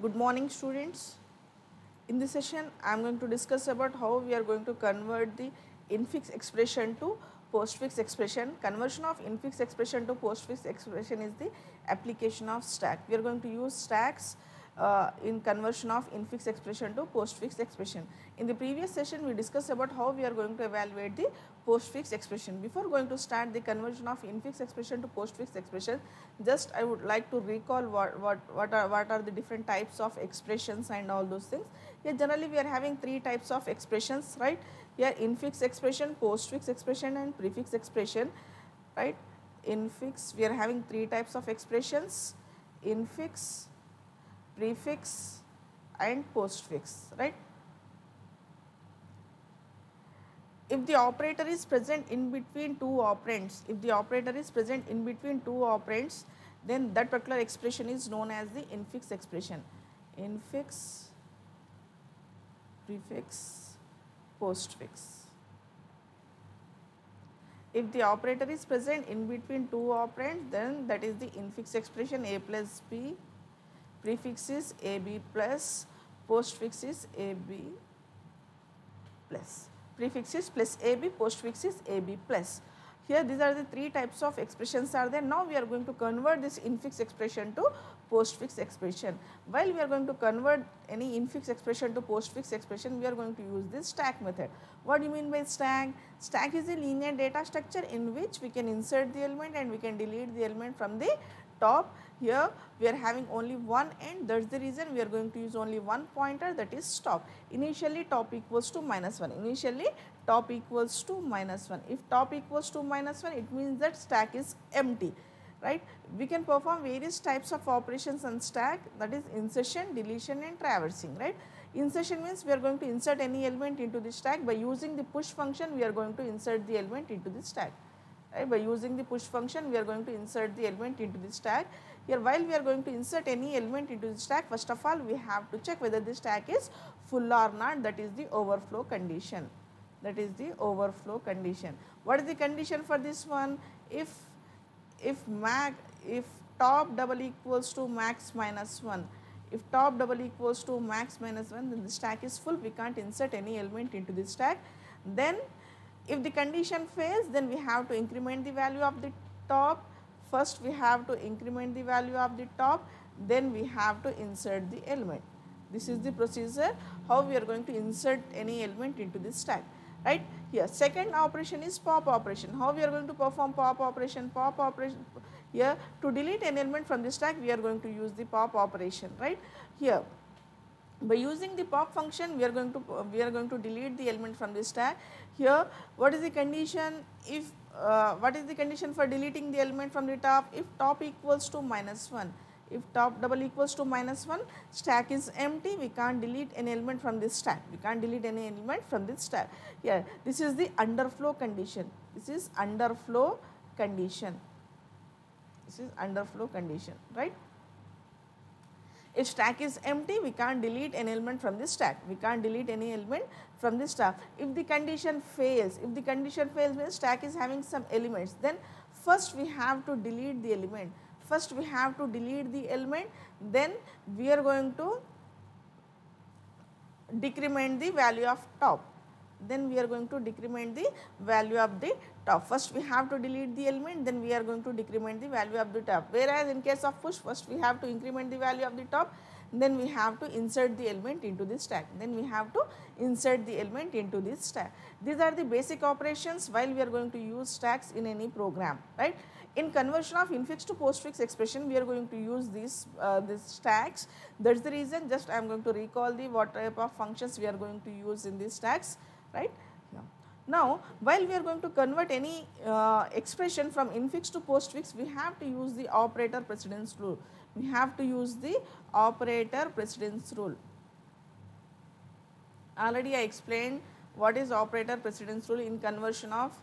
Good morning, students. In this session, I am going to discuss about how we are going to convert the infix expression to postfix expression. Conversion of infix expression to postfix expression is the application of stack. We are going to use stacks in conversion of infix expression to postfix expression. In the previous session, we discussed about how we are going to evaluate the postfix expression. Before going to start the conversion of infix expression to postfix expression, just I would like to recall what are the different types of expressions and all those things. Here generally we are having three types of expressions, right? Here infix expression, postfix expression and prefix expression, right? Infix, we are having three types of expressions: infix, prefix and postfix, right? If the operator is present in between two operands, then that particular expression is known as the infix expression. Infix, prefix, postfix. If the operator is present in between two operands, then that is the infix expression. A plus B, prefix is AB plus, postfix is AB plus. Prefix is plus AB, postfix is AB plus. Here these are the three types of expressions are there. Now we are going to convert this infix expression to postfix expression. While we are going to convert any infix expression to postfix expression, we are going to use this stack method. What do you mean by stack? Stack is a linear data structure in which we can insert the element and we can delete the element from the top. Here we are having only one end, that is the reason we are going to use only one pointer, that is top. Initially top equals to -1, initially top equals to -1. If top equals to -1, it means that stack is empty, right? We can perform various types of operations on stack, that is insertion, deletion and traversing, right? Insertion means we are going to insert any element into the stack. By using the push function, we are going to insert the element into the stack. Right? By using the push function, we are going to insert the element into the stack. Here, while we are going to insert any element into the stack, first of all, we have to check whether the stack is full or not. That is the overflow condition. That is the overflow condition. What is the condition for this one? If top double equals to max -1, if top double equals to max -1, then the stack is full. We can't insert any element into the stack. Then if the condition fails, then we have to increment the value of the top. First we have to increment the value of the top, then we have to insert the element. This is the procedure how we are going to insert any element into the stack, right? Here second operation is pop operation. How we are going to perform pop operation? Pop operation, here to delete an element from the stack, we are going to use the pop operation, right? Here by using the pop function, we are going to delete the element from the stack. Here what is the condition? If what is the condition for deleting the element from the top? If top equals to -1, if top double equals to -1, stack is empty, we can't delete any element from this stack. We can't delete any element from this stack. Here this is the underflow condition. This is underflow condition. This is underflow condition, right? If stack is empty, we can't delete an element from the stack. We can't delete any element from the stack. If the condition fails, means stack is having some elements, then first we have to delete the element. Then we are going to decrement the value of top. First we have to delete the element, then we are going to decrement the value of the top. Whereas in case of push, first we have to increment the value of the top, then we have to insert the element into the stack. These are the basic operations while we are going to use stacks in any program, right? In conversion of infix to postfix expression, we are going to use these stacks. That's the reason, just I am going to recall the what type of functions we are going to use in these stacks, right? Yeah. Now, while we are going to convert any expression from infix to postfix, we have to use the operator precedence rule. Already I explained what is operator precedence rule in conversion of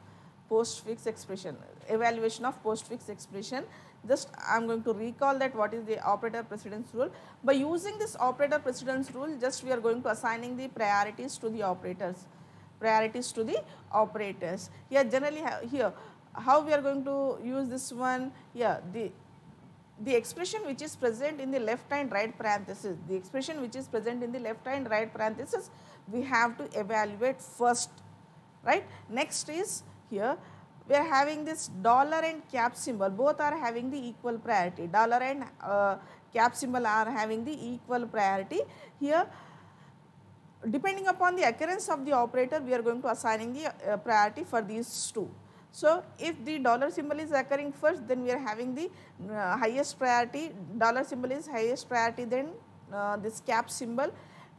postfix expression, evaluation of postfix expression. Just I am going to recall that what is the operator precedence rule. By using this operator precedence rule, just we are going to assigning the priorities to the operators. Here generally, here how we are going to use this one? Here the expression which is present in the left and right parenthesis, the expression which is present in the left and right parenthesis, we have to evaluate first, right. Next is here we are having this dollar and cap symbol, both are having the equal priority, dollar and cap symbol are having the equal priority. Here depending upon the occurrence of the operator, we are going to assigning the priority for these two. So, if the dollar symbol is occurring first, then we are having the highest priority, dollar symbol is highest priority than this cap symbol.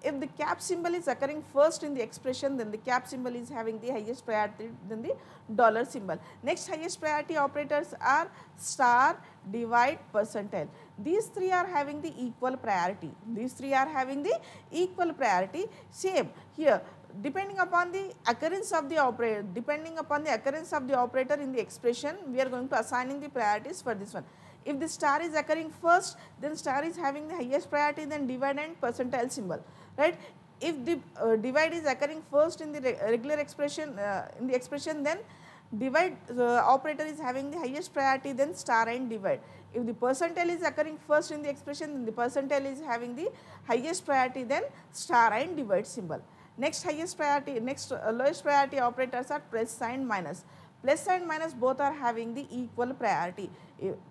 If the cap symbol is occurring first in the expression, then the cap symbol is having the highest priority than the dollar symbol. Next highest priority operators are star, divide, percentile. These three are having the equal priority. These three are having the equal priority. Same here, depending upon the occurrence of the operator, depending upon the occurrence of the operator in the expression, we are going to assigning the priorities for this one. If the star is occurring first, then star is having the highest priority than divide and percentile symbol, right. If the divide is occurring first in the regular expression, then divide operator is having the highest priority than star and divide. If the percentile is occurring first in the expression, then the percentile is having the highest priority than star and divide symbol. Next highest priority, next lowest priority operators are plus and minus. Plus and minus both are having the equal priority.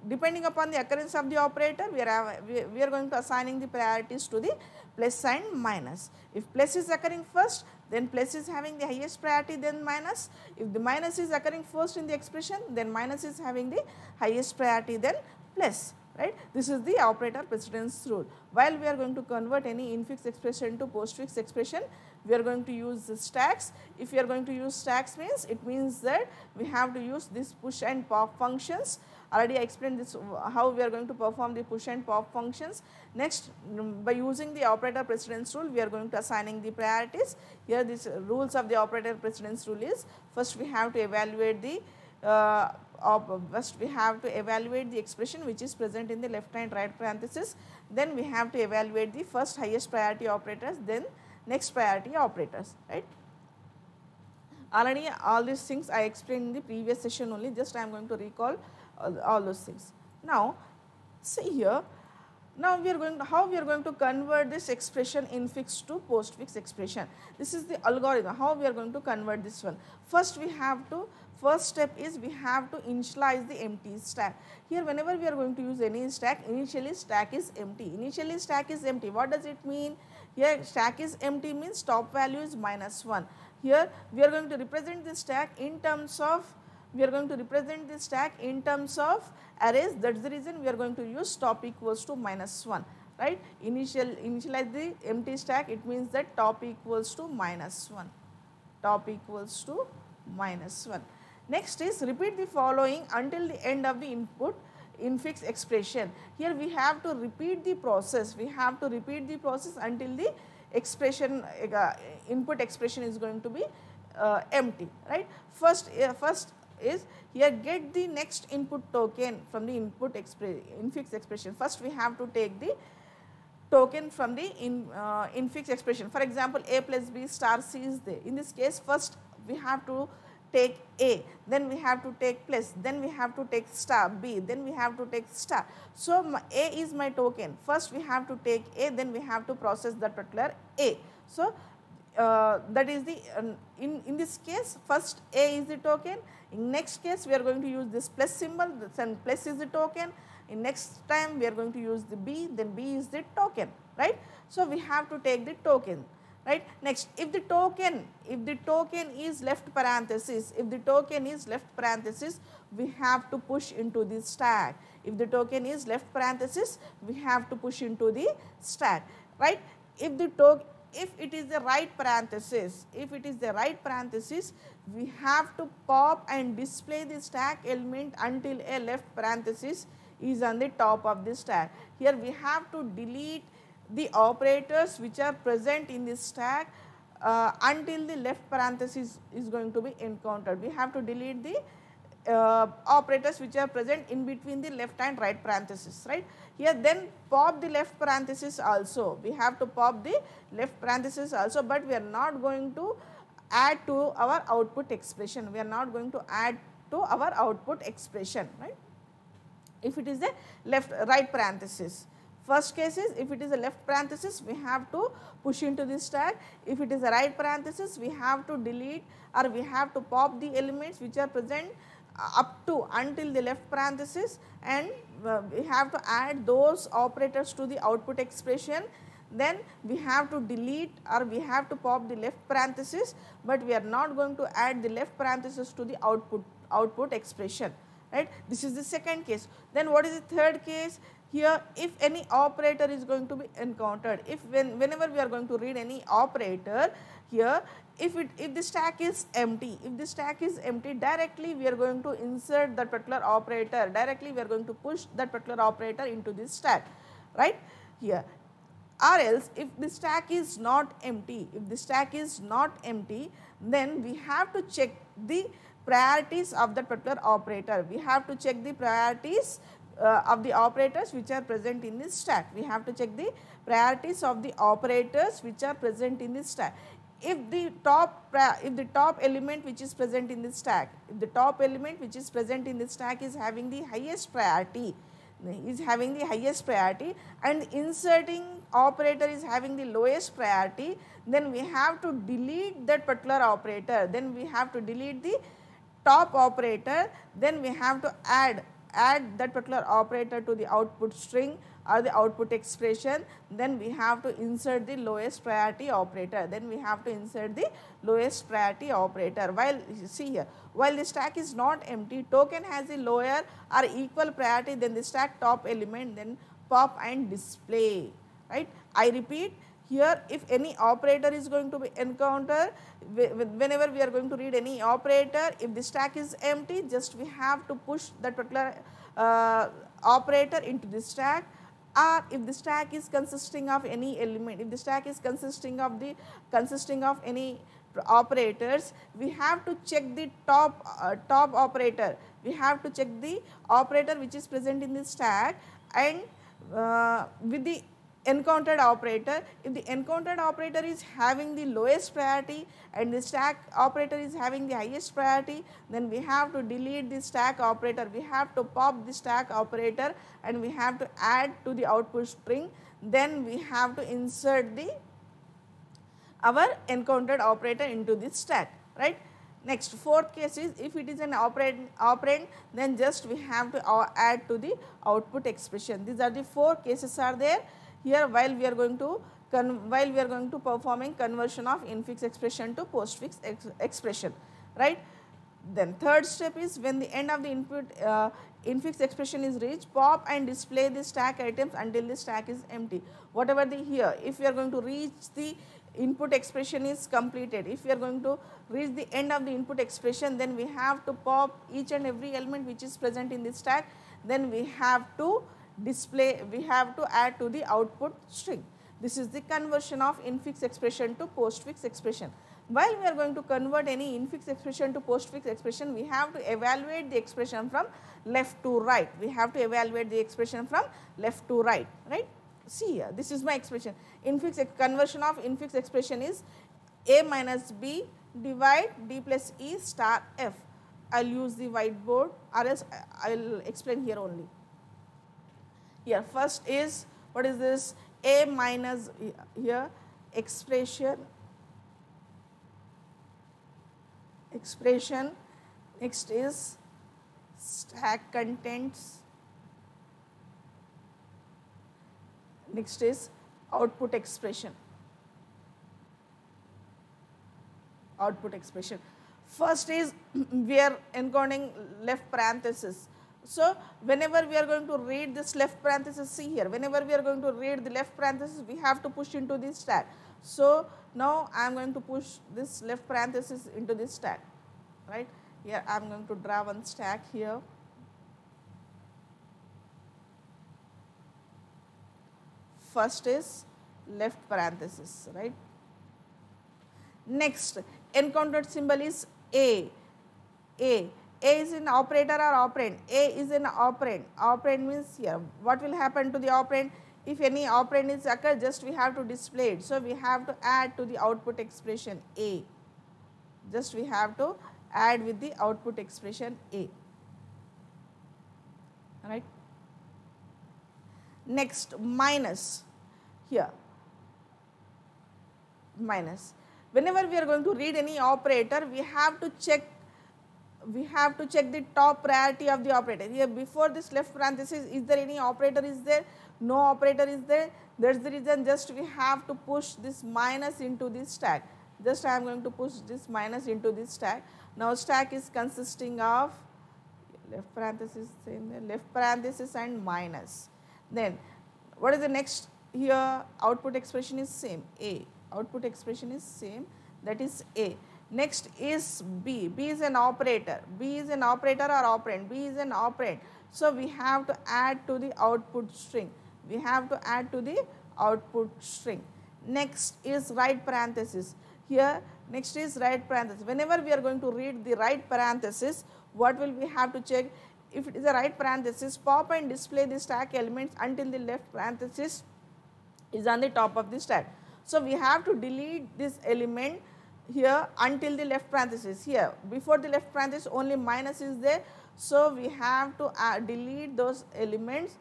Depending upon the occurrence of the operator, we are going to assigning the priorities to the plus and minus. If plus is occurring first, then plus is having the highest priority than minus. If the minus is occurring first in the expression, then minus is having the highest priority than plus, right. This is the operator precedence rule. While we are going to convert any infix expression to postfix expression, we are going to use the stacks. If we are going to use stacks means, it means that we have to use this push and pop functions. Already I explained this how we are going to perform the push and pop functions. Next, by using the operator precedence rule, we are going to assigning the priorities. Here these rules of the operator precedence rule is, first we have to evaluate the expression which is present in the left and right parenthesis, then we have to evaluate the first highest priority operators, then next priority operators, right. Already all these things I explained in the previous session only, just I am going to recall all those things. Now see here, now we are going to, how we are going to convert this expression infix to postfix expression. This is the algorithm, how we are going to convert this one. First we have to, first step is we have to initialize the empty stack. Here whenever we are going to use any stack, initially stack is empty. Initially stack is empty. What does it mean? Here stack is empty means top value is -1. Here we are going to represent the stack in terms of, arrays. That is the reason we are going to use top equals to -1, right. Initialize the empty stack, it means that top equals to -1. Top equals to -1. Next is repeat the following until the end of the input infix expression. Here we have to repeat the process, until the expression input expression is going to be empty, right. First is here get the next input token from the input infix expression. First we have to take the token from the infix expression. For example, a plus b star c is there. In this case, first we have to take a, then we have to take plus, then we have to take star b, then we have to take star. So a is my token. First we have to take a, then we have to process that particular a. So that is the in this case, first a is the token. In next case we are going to use this plus symbol, then plus is the token. In next time we are going to use the b, then b is the token, right. So we have to take the token, right. Next, if the token is left parenthesis, we have to push into the stack. If the token is left parenthesis, we have to push into the stack, right. If it is the right parenthesis, we have to pop and display the stack element until a left parenthesis is on the top of the stack. Here we have to delete the operators which are present in this stack until the left parenthesis is going to be encountered. We have to delete the operators which are present in between the left and right parenthesis, right. Here then pop the left parenthesis also. We have to pop the left parenthesis also, but we are not going to add to our output expression. Right. if it is a right parenthesis. First case is if it is a left parenthesis, we have to push into this stack. If it is a right parenthesis, we have to delete or we have to pop the elements which are present up to until the left parenthesis, and we have to add those operators to the output expression. Then we have to delete or we have to pop the left parenthesis, but we are not going to add the left parenthesis to the output expression, right. This is the second case. Then what is the third case? Here, if any operator is going to be encountered, if whenever we are going to read any operator here, if the stack is empty, directly we are going to insert that particular operator, directly we are going to push that particular operator into this stack, right here. Or else if the stack is not empty, then we have to check the priorities of that particular operator. We have to check the priorities of the operators which are present in this stack. We have to check the priorities of the operators which are present in this stack. If the top element which is present in this stack, is having the highest priority, and inserting operator is having the lowest priority, then we have to delete that particular operator. Then we have to delete the top operator. Then we have to add that particular operator to the output string or the output expression. Then we have to insert the lowest priority operator. While see here, while the stack is not empty, token has a lower or equal priority than the stack top element, then pop and display, right. I repeat, here if any operator is going to be encountered, whenever we are going to read any operator, if the stack is empty, just we have to push that particular operator into the stack. Or if the stack is consisting of any element, consisting of any operators, we have to check the top operator. We have to check the operator which is present in the stack, and with the encountered operator. If the encountered operator is having the lowest priority and the stack operator is having the highest priority, then we have to delete the stack operator. We have to pop the stack operator and we have to add to the output string. Then we have to insert our encountered operator into this stack, right. Next, fourth case is if it is an operand, then just we have to add to the output expression. These are the four cases are there here while we are going to performing conversion of infix expression to postfix expression, right. Then third step is when the end of the infix expression is reached, pop and display the stack items until the stack is empty. Whatever the here, if we are going to reach the input expression is completed, if we are going to reach the end of the input expression, then we have to pop each and every element which is present in the stack. Then we have to add to the output string. This is the conversion of infix expression to postfix expression. While we are going to convert any infix expression to postfix expression, we have to evaluate the expression from left to right. Right? See here, this is my expression. Conversion of infix expression is a minus b divide d plus e star f. I will use the whiteboard, or else I will explain here only. Here first is, what is this? A minus here expression. Next is stack contents. Next is output expression. First is we are encoding left parenthesis. So whenever we are going to read this left parenthesis, see here, whenever we are going to read the left parenthesis, we have to push into this stack. So now I am going to push this left parenthesis into this stack, right. Here I am going to draw one stack here. First is left parenthesis, right. Next, encountered symbol is A. A is an operator or operand. A is an operand. Operand means here, what will happen to the operand? If any operand is occurred, just we have to display it. So we have to add to the output expression A. Just we have to add with the output expression A. Alright. Next, minus, here, minus. Whenever we are going to read any operator, we have to check the top priority of the operator. Here before this left parenthesis, is there any operator is there? No operator is there. That is the reason just we have to push this minus into this stack. Just I am going to push this minus into this stack. Now stack is consisting of left parenthesis and minus. Then what is the next? Here output expression is same, A. Output expression is same, that is A. Next is B. B is an operator. B is an operator or operand. B is an operand. So we have to add to the output string. We have to add to the output string. Next is right parenthesis. Here next is right parenthesis. Whenever we are going to read the right parenthesis, what will we have to check? If it is a right parenthesis, pop and display the stack elements until the left parenthesis is on the top of the stack. So we have to delete this element here until the left parenthesis. Here before the left parenthesis only minus is there. So we have to delete those elements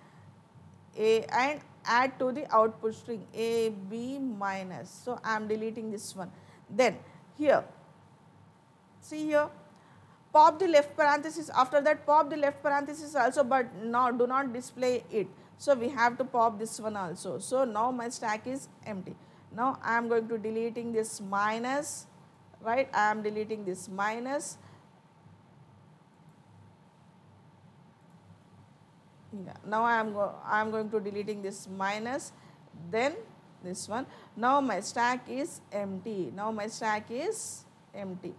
and add to the output string A, B minus. So I am deleting this one. Then here, see here, pop the left parenthesis, after that pop the left parenthesis also, but now do not display it. So we have to pop this one also. So now my stack is empty. Now I am going to deleting this minus, right? I am deleting this minus. Yeah. Now I am going to deleting this minus, then this one. Now my stack is empty. Now my stack is empty.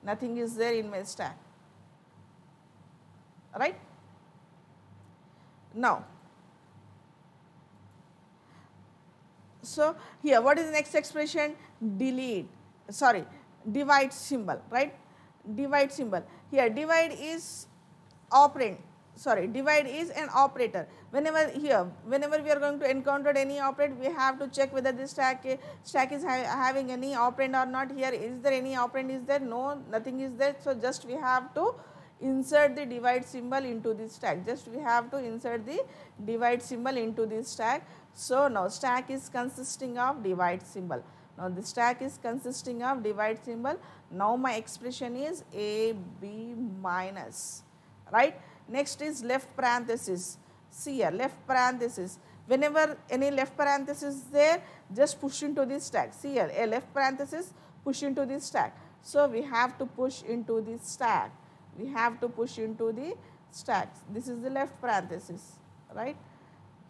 Nothing is there in my stack, right? Now, so here what is the next expression? Divide symbol, right? Divide symbol. Here divide is operand. Divide is an operator. Whenever we are going to encounter any operand, we have to check whether this stack is having any operand or not. Here is there any operand is there? No, nothing is there. So just we have to insert the divide symbol into this stack. Just we have to insert the divide symbol into this stack. So now stack is consisting of divide symbol. Now the stack is consisting of divide symbol. Now my expression is A, B minus, right? Next is left parenthesis. See here, left parenthesis. Whenever any left parenthesis is there, just push into this stack. See here, a left parenthesis, push into this stack. So we have to push into this stack. We have to push into the stack. This is the left parenthesis, right?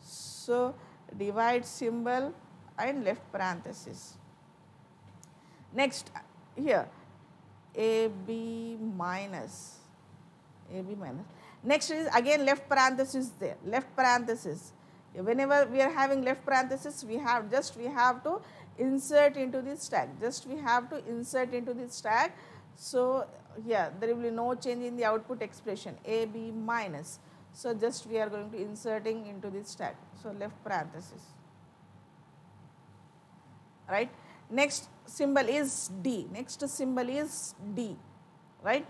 So divide symbol and left parenthesis. Next here, AB minus. AB minus. Next is again left parenthesis there, left parenthesis. Whenever we are having left parenthesis, we have to insert into this stack. Just we have to insert into this stack. So here there will be no change in the output expression AB minus. So just we are going to inserting into this stack. So left parenthesis, right? Next symbol is D. Next symbol is D, right?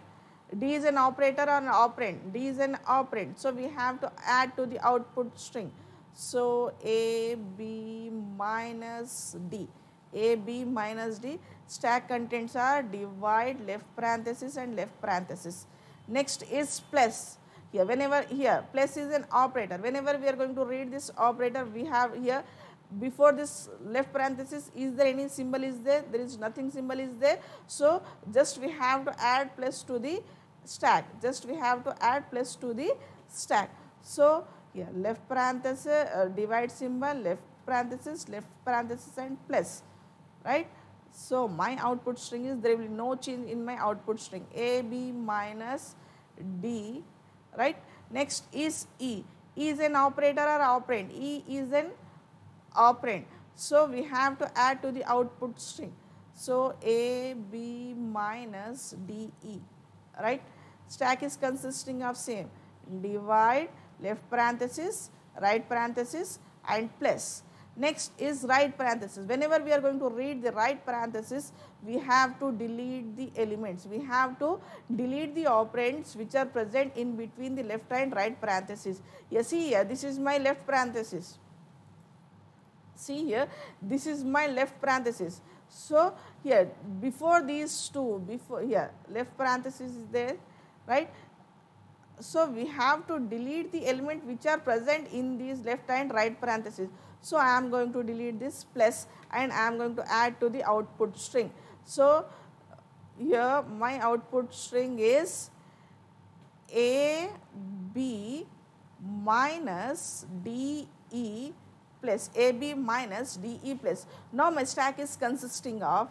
D is an operator or an operand. D is an operand. So we have to add to the output string. So A, B minus D. A, B minus D. Stack contents are divide, left parenthesis and left parenthesis. Next is plus. Here, plus is an operator. Whenever we are going to read this operator, we have here before this left parenthesis, is there any symbol is there? There is nothing symbol is there. So just we have to add plus to the stack. Just we have to add plus to the stack. So here left parenthesis, divide symbol, left parenthesis and plus, right? So my output string is, there will be no change in my output string, A, B minus D, right? Next is E. E is an operator or operand. E is an operand. So we have to add to the output string. So A, B minus D, E, right? Stack is consisting of same divide, left parenthesis, right parenthesis and plus. Next is right parenthesis. Whenever we are going to read the right parenthesis, we have to delete the elements. We have to delete the operands which are present in between the left and right parenthesis. You see here, this is my left parenthesis. See here, this is my left parenthesis. So here, before these two, before here, left parenthesis is there, right? So we have to delete the element which are present in these left and right parentheses. So I am going to delete this plus and I am going to add to the output string. So here my output string is A B minus D E plus A B minus D E plus. Now my stack is consisting of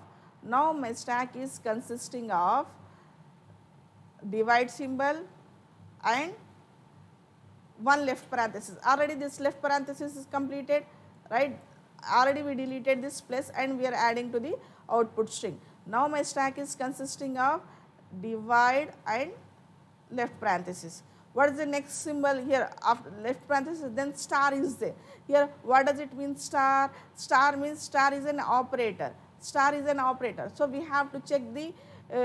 divide symbol and one left parenthesis. Already this left parenthesis is completed, right? Already we deleted this plus and we are adding to the output string. Now my stack is consisting of divide and left parenthesis. What is the next symbol here? After left parenthesis, then star is there. Here what does it mean star? Star means star is an operator. Star is an operator. So we have to check the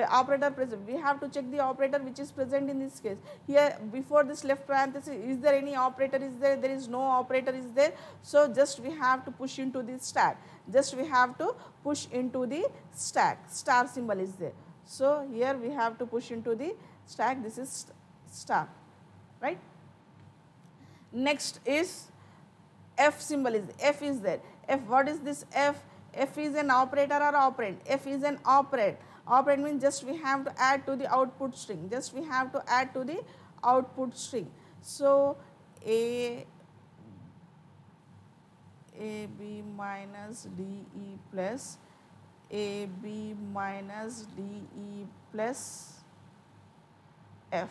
operator present. We have to check the operator which is present in this case. Here before this left parenthesis, is there any operator is there? There is no operator is there. So just we have to push into the stack. Just we have to push into the stack. Star symbol is there. So here we have to push into the stack. This is star, right? Next is F symbol is F is there. F, what is this F? F is an operator or operand. F is an operand. Operand means just we have to add to the output string. Just we have to add to the output string. So A B minus D E plus A B minus D E plus F,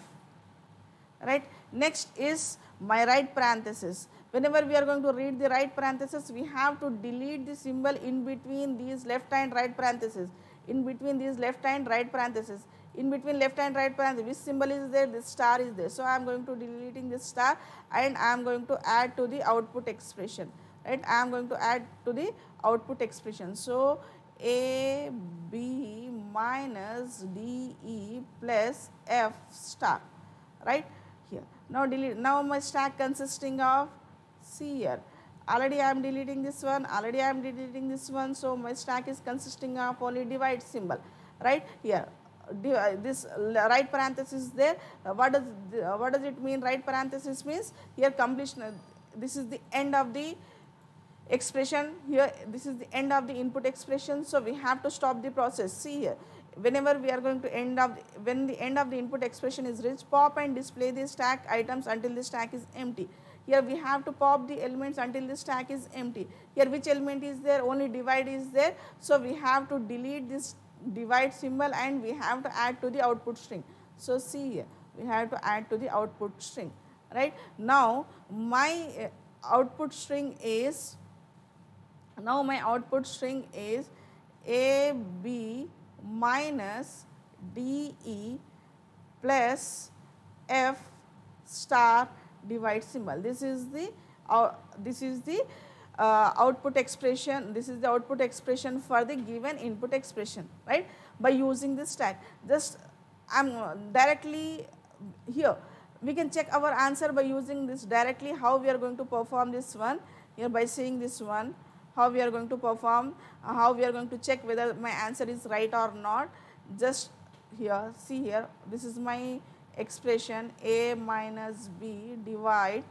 right. Next is my right parenthesis. Whenever we are going to read the right parenthesis, we have to delete the symbol in between these left and right parentheses. In between these left and right parentheses. In between left and right parentheses, which symbol is there? This star is there. So I am going to deleting this star and I am going to add to the output expression. Right? I am going to add to the output expression. So A B minus D E plus F star. Right here. Now delete. Now my stack consisting of, see here, already I am deleting this one, already I am deleting this one. So my stack is consisting of only divide symbol, right here. This right parenthesis is there. What does it mean? Right parenthesis means here completion. This is the end of the expression. Here this is the end of the input expression. So we have to stop the process. See here, whenever we are going to end of when the end of the input expression is reached, pop and display the stack items until the stack is empty. Here we have to pop the elements until the stack is empty. Here which element is there? Only divide is there. So we have to delete this divide symbol and we have to add to the output string. So see here, we have to add to the output string, right. Now my output string is A B minus D E plus F star divide symbol. This is the output expression. This is the output expression for the given input expression, right, by using this stack. Just I am directly here we can check our answer by using this directly. How we are going to perform this one here, by seeing this one, how we are going to perform, how we are going to check whether my answer is right or not. Just here, see here, this is my expression A minus B divide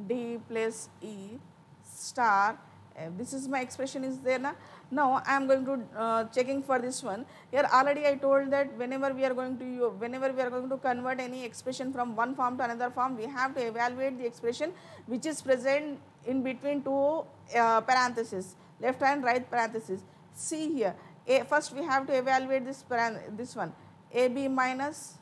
D plus E star F. This is my expression is there na. Now I am going to checking for this one. Here already I told that whenever we are going to convert any expression from one form to another form, we have to evaluate the expression which is present in between two parentheses, left and right parentheses. See here, first we have to evaluate this one, AB minus.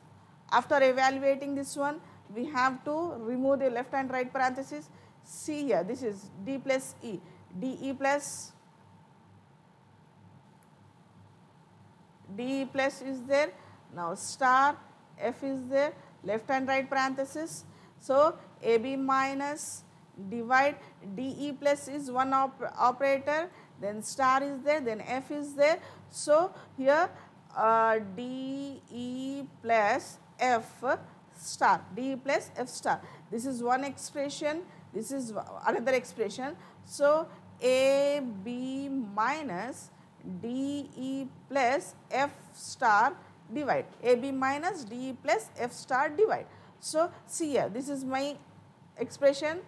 After evaluating this one, we have to remove the left and right parentheses. See here, this is D plus E, DE plus DE plus is there. Now star F is there, left and right parenthesis. So AB minus divide, DE plus is one operator, then star is there, then F is there. So, here DE plus F star, DE plus F star, this is one expression, this is another expression. So, AB minus DE plus F star divide, AB minus DE plus F star divide. So, see here, this is my expression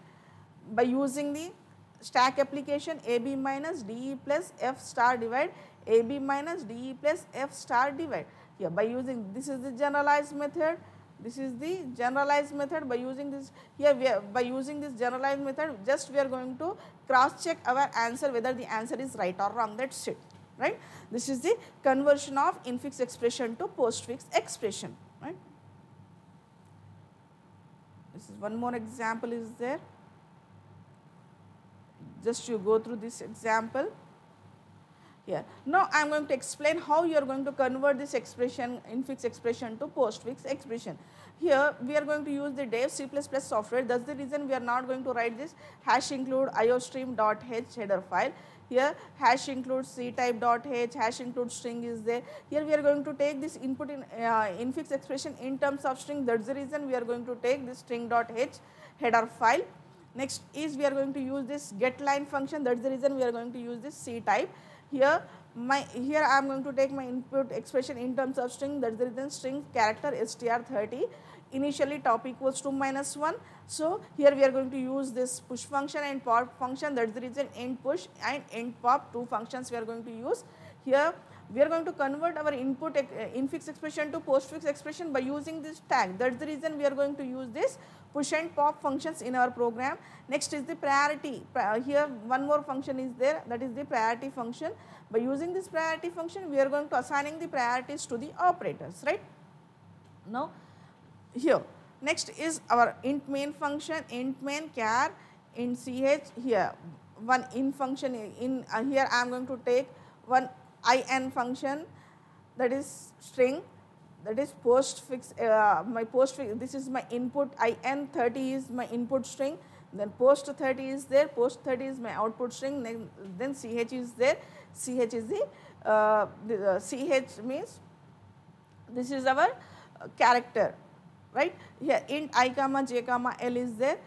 by using the stack application, AB minus DE plus F star divide, AB minus DE plus F star divide. Here by using, this is the generalized method, this is the generalized method. By using this, here we are, by using this generalized method, just we are going to cross check our answer whether the answer is right or wrong, that is it, right. This is the conversion of infix expression to postfix expression, right. This is one more example is there. Just you go through this example here. Now, I am going to explain how you are going to convert this expression, infix expression to postfix expression. Here, we are going to use the Dev C++ software. That is the reason we are not going to write this hash include iostream.h header file. Here, hash include ctype.h, hash include string is there. Here, we are going to take this input in infix expression in terms of string. That is the reason we are going to take this string.h header file. Next is we are going to use this getLine function, that is the reason we are going to use this ctype. Here I am going to take my input expression in terms of string, that is the reason string character str30, initially top equals to -1. So, here we are going to use this push function and pop function, that is the reason end push and end pop, two functions we are going to use. Here we are going to convert our input infix expression to postfix expression by using this tag, that is the reason we are going to use this push and pop functions in our program. Next is the priority, here one more function is there, that is the priority function. By using this priority function, we are going to assigning the priorities to the operators, right. Now, here next is our int main function, int main char int ch, here one in function in here I am going to take one in function, that is string, that is postfix, my postfix, this is my input in30 is my input string, then post30 is there, post30 is my output string, then ch is there, ch is the ch means this is our character, right. Here int I comma j comma l is there,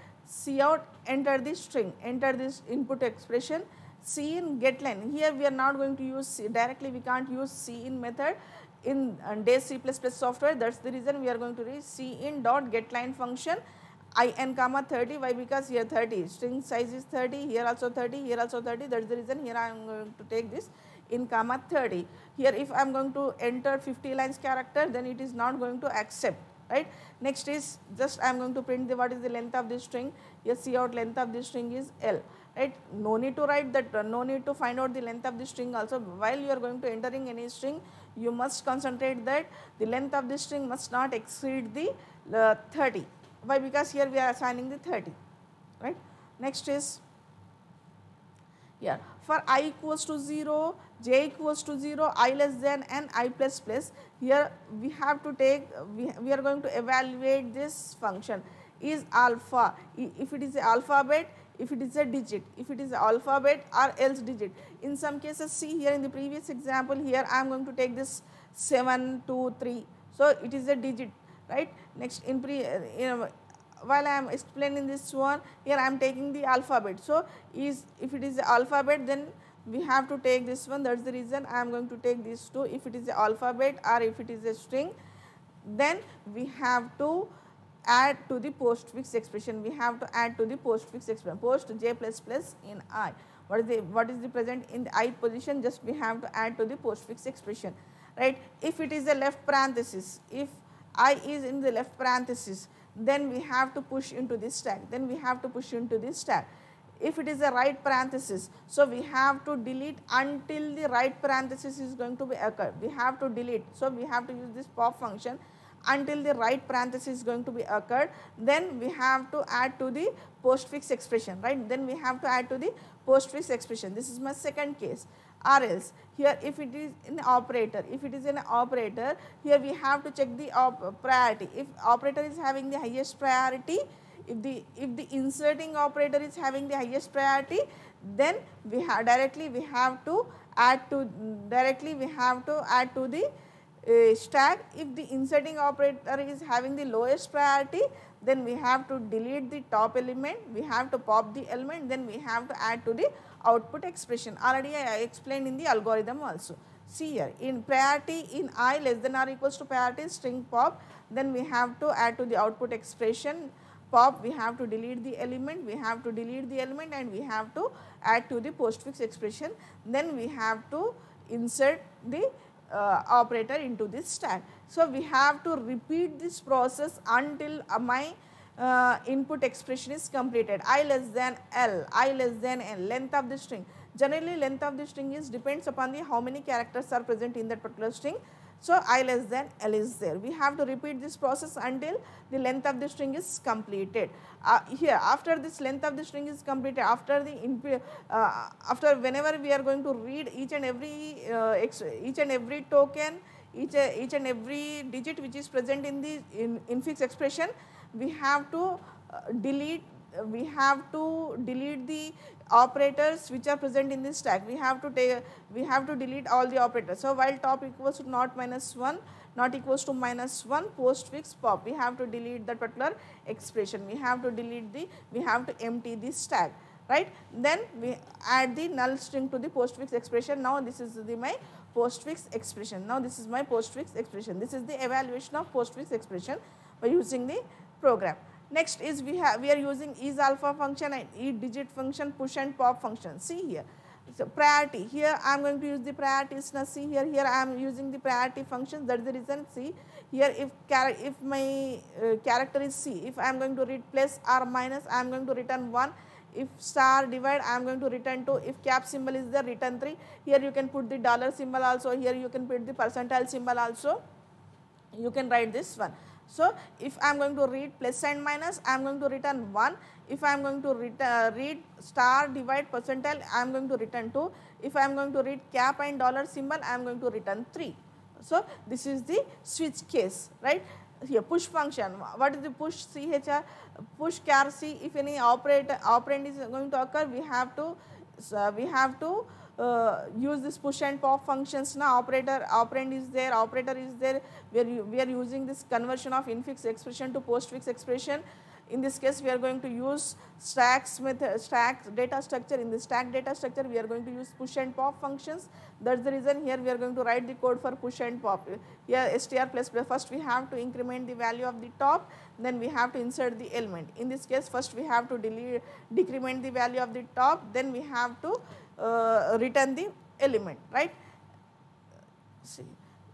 cout enter this string, enter this input expression, cin getLine, here we are not going to use C, directly we can't use cin method in Dev C++ software, that is the reason we are going to use cin dot getLine function in comma 30, why, because here 30 string size is 30, here also 30, here also 30, that is the reason here I am going to take this in comma 30. Here if I am going to enter 50 lines character, then it is not going to accept, right. Next is just I am going to print the what is the length of this string, here cout length of this string is L, right. No need to write that, no need to find out the length of the string also. While you are going to entering any string, you must concentrate that the length of this string must not exceed the 30, why, because here we are assigning the 30, right. Next is here for I equals to 0, j equals to 0, I less than and I plus plus, here we have to take, we are going to evaluate this function is alpha, if it is a alphabet, if it is a digit, if it is alphabet or else digit. In some cases, see here in the previous example, here I am going to take this 7, 2, 3, so it is a digit, right. Next in while I am explaining this one, here I am taking the alphabet, so is if it is the alphabet, then we have to take this one, that is the reason I am going to take these two. If it is the alphabet or if it is a string, then we have to add to the postfix expression, we have to add to the postfix expression, post j plus plus in I, what is the present in the I position, just we have to add to the postfix expression, right. If it is a left parenthesis, if I is in the left parenthesis, then we have to push into this stack, then we have to push into this stack. If it is a right parenthesis, so we have to delete until the right parenthesis is going to be occurred, we have to delete, so we have to use this pop function until the right parenthesis is going to be occurred, then we have to add to the postfix expression, right, then we have to add to the postfix expression. This is my second case. Or else here if it is an operator, if it is an operator, here we have to check the priority, if operator is having the highest priority, if the inserting operator is having the highest priority, then we have directly we have to add to the stack. If the inserting operator is having the lowest priority, then we have to delete the top element, we have to pop the element, then we have to add to the output expression. Already I explained in the algorithm also. See here, in priority in I less than or equals to priority string pop, then we have to add to the output expression pop, we have to delete the element, and we have to add to the postfix expression, then we have to insert the operator into this stack. So, we have to repeat this process until my input expression is completed. I less than L, I less than N, length of the string. Generally, length of the string is depends upon the how many characters are present in that particular string. So, I less than L is there. We have to repeat this process until the length of the string is completed. Here, after this length of the string is completed, after the after whenever we are going to read each and every token, each and every digit which is present in the infix expression, we have to delete the operators which are present in this stack. We have to delete all the operators. So, while top equals to not minus 1, not equals to minus 1, postfix pop, we have to delete that particular expression. We have to empty this stack, right. Then we add the null string to the postfix expression. Now, this is my postfix expression. This is the evaluation of postfix expression by using the program. Next is we are using is alpha function and digit function, push and pop function. See here, so priority, here I am going to use the priorities. Now see here I am using the priority functions. That is the reason. See here, if my character is C, if I am going to read plus or minus, I am going to return 1. If star divide, I am going to return 2. If cap symbol is there, return 3. Here you can put the dollar symbol also. Here you can put the percentile symbol also. You can write this one. So, if I am going to read plus and minus, I am going to return 1. If I am going to read star divide percentile, I am going to return 2. If I am going to read cap and dollar symbol, I am going to return 3. So, this is the switch case, right. Here push function, what is the push CHR? Push char C, if any operand is going to occur, we have to use this push and pop functions. Now operand is there, operator is there, we are using this conversion of infix expression to postfix expression. In this case, we are going to use stack data structure. In the stack data structure, we are going to use push and pop functions. That's the reason here we are going to write the code for push and pop. Here str plus first we have to increment the value of the top, then we have to insert the element. In this case, first we have to decrement the value of the top, then we have to return the element, right. See,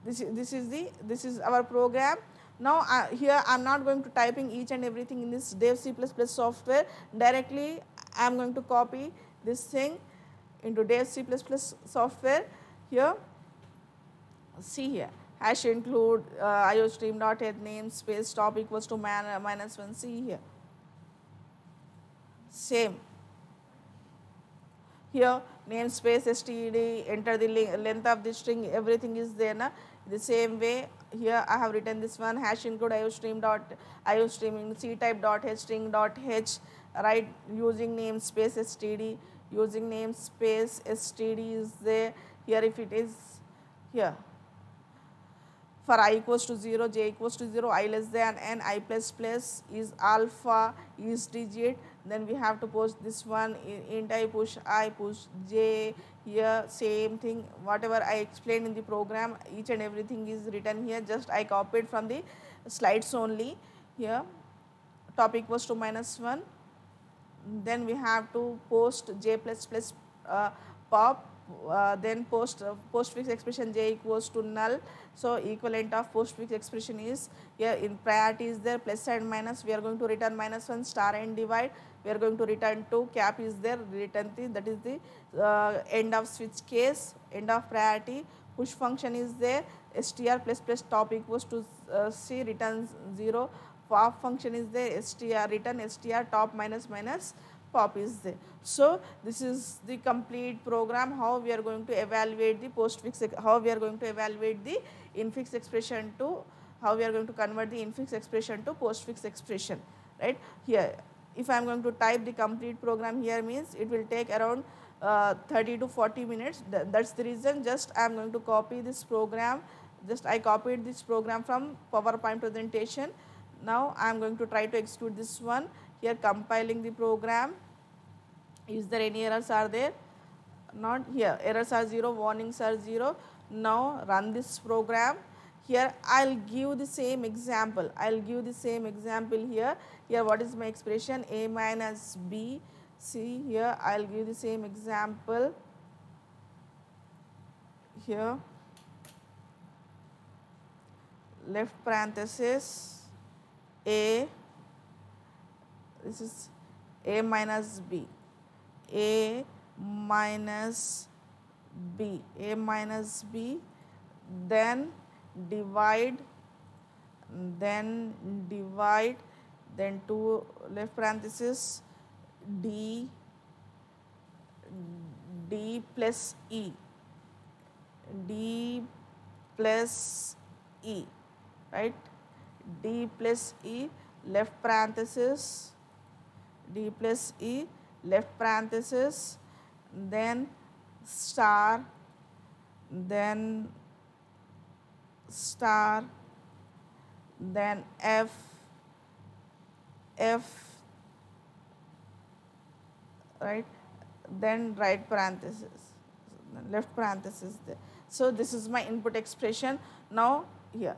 this is our program. Now, here I am not going to typing each and everything in this Dev C++ software. Directly I am going to copy this thing into Dev C++ software. Here, see here, hash include iostream.h namespace top equals to minus 1. See here, same. Here namespace std, enter the length of the string, everything is there. Na? The same way, here I have written this one, hash include iostream ctype.h string.h, right, using namespace std, is there. Here if it is here, for I equals to 0, j equals to 0, I less than n, I plus plus is alpha, is digit, then we have to post this one, int I push j. Here same thing, whatever I explained in the program, each and everything is written here, just I copied from the slides only. Here top equals to minus 1, then we have to post j plus plus pop, then postfix expression j equals to null. So, equivalent of postfix expression is here, in priority is there, plus and minus, we are going to return minus 1, star and divide, we are going to return 2, cap is there, return 3, that is the end of switch case, end of priority. Push function is there, str plus plus top equals to c, returns 0, pop function is there, return str top minus minus, pop is there. So, this is the complete program, how we are going to evaluate the postfix, how we are going to evaluate the infix expression to, how we are going to convert the infix expression to postfix expression. right? Here, if I am going to type the complete program here, means it will take around 30 to 40 minutes. That's the reason just I am going to copy this program. Just I copied this program from PowerPoint presentation. Now I am going to try to execute this one. Here, compiling the program. Is there any errors are there? Not here. Errors are 0, warnings are 0. Now run this program. Here I will give the same example. I will give the same example here. Here what is my expression? A minus B. See here I will give the same example. Here left parenthesis A, this is A minus B, A minus B, A minus B, then divide, then two left parenthesis D plus E, D plus E, right? D plus E, left parenthesis, D plus E, left parenthesis, then star, then star, then F, right, then right parenthesis, left parenthesis there. So this is my input expression. Now here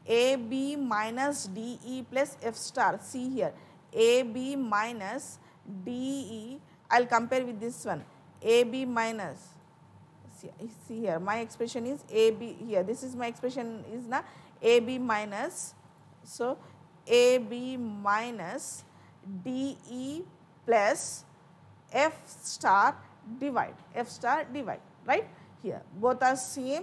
AB minus DE plus F star. See here, AB minus DE, I will compare with this one, AB minus, see here, my expression is AB here, this is my expression is na AB minus, so AB minus DE plus F star divide, right? Here both are same.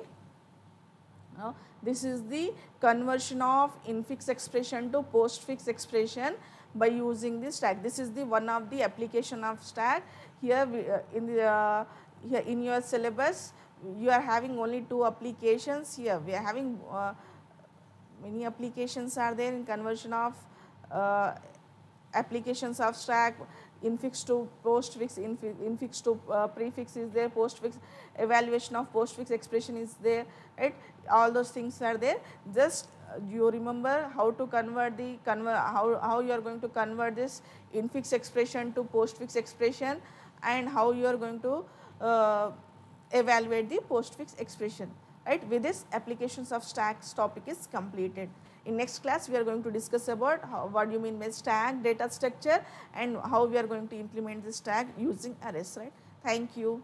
Now this is the conversion of infix expression to postfix expression by using the stack. This is the one of the application of stack. Here we, here in your syllabus you are having only 2 applications. Here we are having many applications are there in conversion of applications of stack. Infix to postfix, infix to prefix is there, postfix, evaluation of postfix expression is there, right? All those things are there. Just you remember how to convert the how you are going to convert this infix expression to postfix expression, and how you are going to evaluate the postfix expression, right? With this, applications of stacks topic is completed. In next class, we are going to discuss about what you mean by stack data structure and how we are going to implement the stack using arrays, right? Thank you.